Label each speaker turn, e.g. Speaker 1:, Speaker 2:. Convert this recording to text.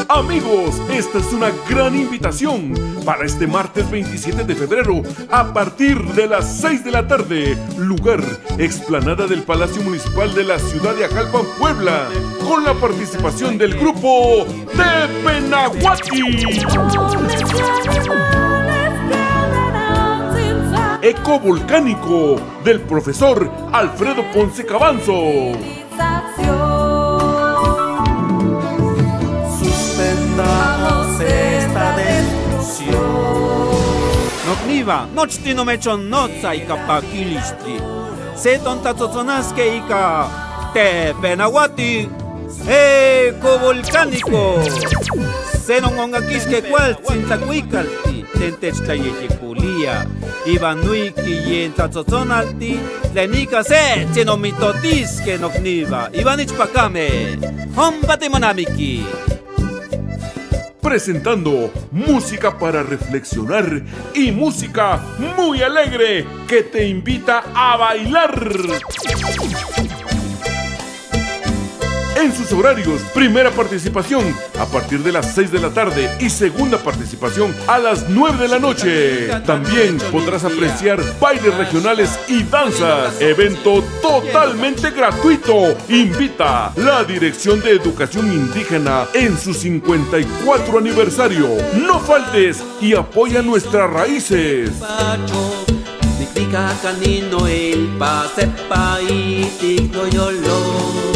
Speaker 1: Amigos, esta es una gran invitación para este martes 27 de febrero a partir de las 6 de la tarde. Lugar, explanada del Palacio Municipal de la ciudad de Ajalpan, Puebla, con la participación del grupo Tepenahuati. Eco volcánico del profesor Alfredo Ponce Cabanzo.
Speaker 2: Suspendamos esta destrucción.
Speaker 3: Nokniva, nochti no mechon notza ika pakilistri. Seton tatzozonaske ika Tepenahuati. Eco volcánico. Senon ongakiske kualtzin tlakuikalti. Tentechtlayeyekulia. Ibanuiki yen tatzotzonalti. Tlenika se tzinomitotiske nokniva. Ibanichpakame. Hompatemonamiki.
Speaker 1: Presentando música para reflexionar y música muy alegre que te invita a bailar. En sus horarios, primera participación a partir de las 6 de la tarde y segunda participación a las 9 de la noche. También podrás apreciar bailes regionales y danzas. Evento totalmente gratuito. Invita la Dirección de Educación Indígena en su 54 aniversario. No faltes y apoya nuestras raíces.
Speaker 2: Significa canino el pasepa y tigno yolo.